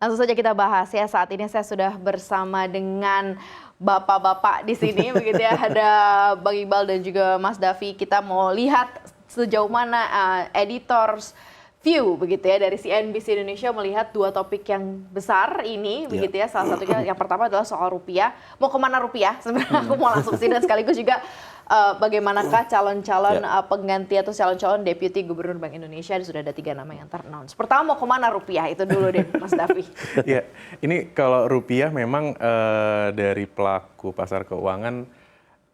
Langsung saja kita bahas ya. Saat ini saya sudah bersama dengan bapak-bapak di sini, begitu ya. Ada Bang Iqbal dan juga Mas Davi. Kita mau lihat sejauh mana editors view begitu ya dari CNBC Indonesia melihat dua topik yang besar ini, begitu ya. Salah satunya yang pertama adalah soal rupiah. Mau kemana rupiah? Sebenarnya aku mau langsung sini dan sekaligus juga bagaimanakah calon-calon pengganti atau calon-calon deputi gubernur Bank Indonesia. Sudah ada 3 nama yang ter-announce. Pertama mau kemana rupiah? Itu dulu deh Mas Davi. Ya, ini kalau rupiah memang dari pelaku pasar keuangan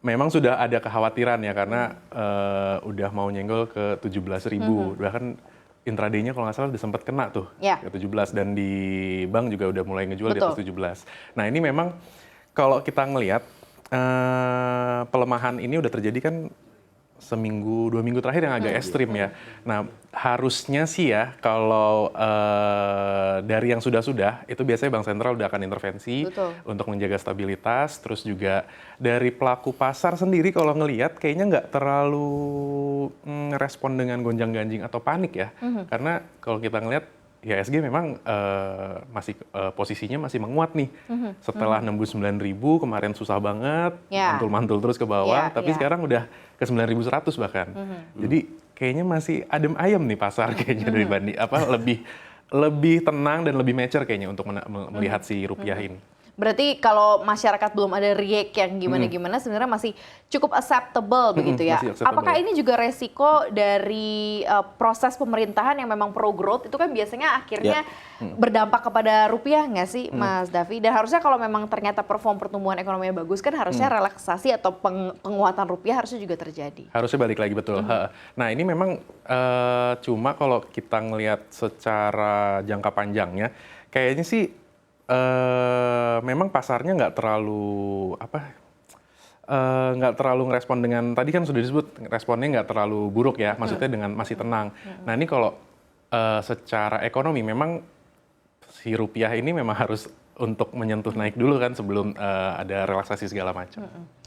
memang sudah ada kekhawatiran ya karena udah mau nyenggol ke 17.000. Bahkan intraday-nya kalau nggak salah udah sempat kena tuh ke 17 dan di bank juga udah mulai ngejual di atas 17. Nah ini memang kalau kita ngelihat pelemahan ini udah terjadi kan seminggu 2 minggu terakhir yang agak ekstrim ya. Nah harusnya sih ya kalau dari yang sudah-sudah itu biasanya Bank Sentral udah akan intervensi untuk menjaga stabilitas. Terus juga dari pelaku pasar sendiri kalau ngelihat kayaknya nggak terlalu respon dengan gonjang-ganjing atau panik ya. Karena kalau kita ngelihat IHSG memang masih posisinya masih menguat nih. Setelah nembus 9.000 kemarin susah banget, mantul-mantul terus ke bawah, tapi sekarang udah ke 9.100 bahkan. Jadi kayaknya masih adem ayem nih pasar kayaknya dibanding lebih tenang dan lebih mature kayaknya untuk melihat si rupiah ini. Berarti kalau masyarakat belum ada react yang gimana-gimana sebenarnya masih cukup acceptable begitu ya. Apakah ini juga resiko dari proses pemerintahan yang memang pro growth itu kan biasanya akhirnya berdampak kepada rupiah nggak sih Mas Davi? Dan harusnya kalau memang ternyata perform pertumbuhan ekonominya bagus kan harusnya relaksasi atau penguatan rupiah harusnya juga terjadi. Harusnya balik lagi betul. Nah ini memang cuma kalau kita ngelihat secara jangka panjangnya kayaknya sih memang pasarnya nggak terlalu ngerespon dengan tadi kan sudah disebut responnya nggak terlalu buruk ya, maksudnya dengan masih tenang. Nah ini kalau secara ekonomi memang si rupiah ini memang harus untuk menyentuh naik dulu kan sebelum ada relaksasi segala macam.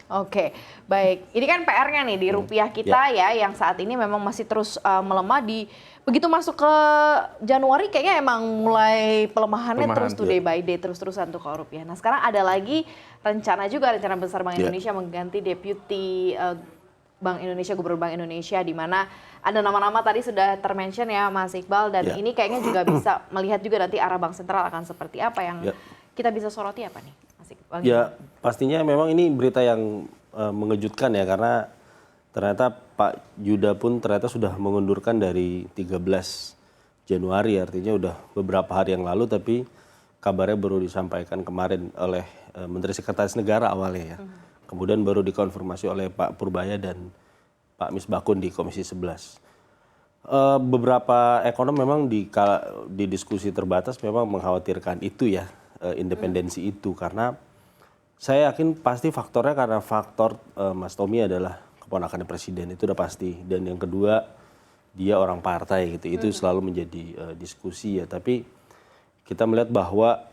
Oke, baik. Ini kan PR-nya nih di rupiah kita ya, yang saat ini memang masih terus melemah. Begitu masuk ke Januari kayaknya emang mulai pelemahannya terus tuh day by day, terus-terusan tuh kalau rupiah. Nah sekarang ada lagi rencana besar Bank Indonesia mengganti deputi Bank Indonesia, Gubernur Bank Indonesia, di mana ada nama-nama tadi sudah termention ya Mas Iqbal, dan ini kayaknya juga bisa melihat juga nanti arah Bank Sentral akan seperti apa yang kita bisa soroti apa nih Mas Iqbal? Ya pastinya memang ini berita yang mengejutkan ya, karena ternyata Pak Yuda pun ternyata sudah mengundurkan dari 13 Januari, artinya udah beberapa hari yang lalu, tapi kabarnya baru disampaikan kemarin oleh Menteri Sekretaris Negara awalnya ya. Kemudian baru dikonfirmasi oleh Pak Purbaya dan Pak Misbakun di Komisi 11. Beberapa ekonom memang di diskusi terbatas memang mengkhawatirkan itu ya, independensi itu, karena saya yakin pasti faktornya karena faktor Mas Tommy adalah keponakannya presiden, itu udah pasti. Dan yang kedua dia orang partai gitu, itu selalu menjadi diskusi ya. Tapi kita melihat bahwa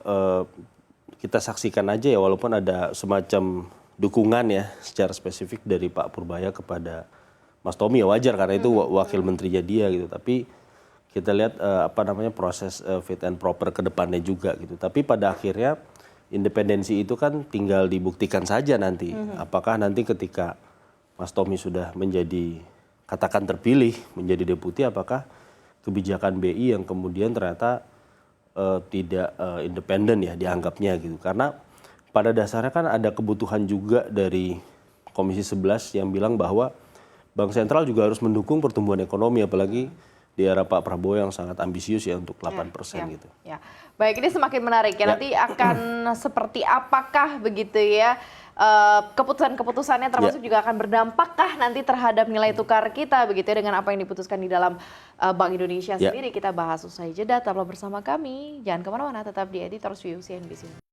kita saksikan aja ya, walaupun ada semacam dukungan ya secara spesifik dari Pak Purbaya kepada Mas Tommy ya, wajar karena itu wakil menterinya dia gitu. Tapi kita lihat proses fit and proper ke depannya juga gitu. Tapi pada akhirnya independensi itu kan tinggal dibuktikan saja nanti. Apakah nanti ketika Mas Tommy sudah menjadi, katakan terpilih menjadi deputi, apakah kebijakan BI yang kemudian ternyata tidak independen ya dianggapnya gitu. Karena pada dasarnya kan ada kebutuhan juga dari Komisi 11 yang bilang bahwa Bank Sentral juga harus mendukung pertumbuhan ekonomi, apalagi di era Pak Prabowo yang sangat ambisius ya untuk 8% gitu. Ya. Baik, ini semakin menarik ya. Nanti akan seperti apakah begitu ya keputusan-keputusannya, termasuk juga akan berdampakkah nanti terhadap nilai tukar kita begitu ya, dengan apa yang diputuskan di dalam Bank Indonesia sendiri. Kita bahas usai jeda. Tetaplah bersama kami. Jangan kemana-mana, tetap di Editors View CNBC.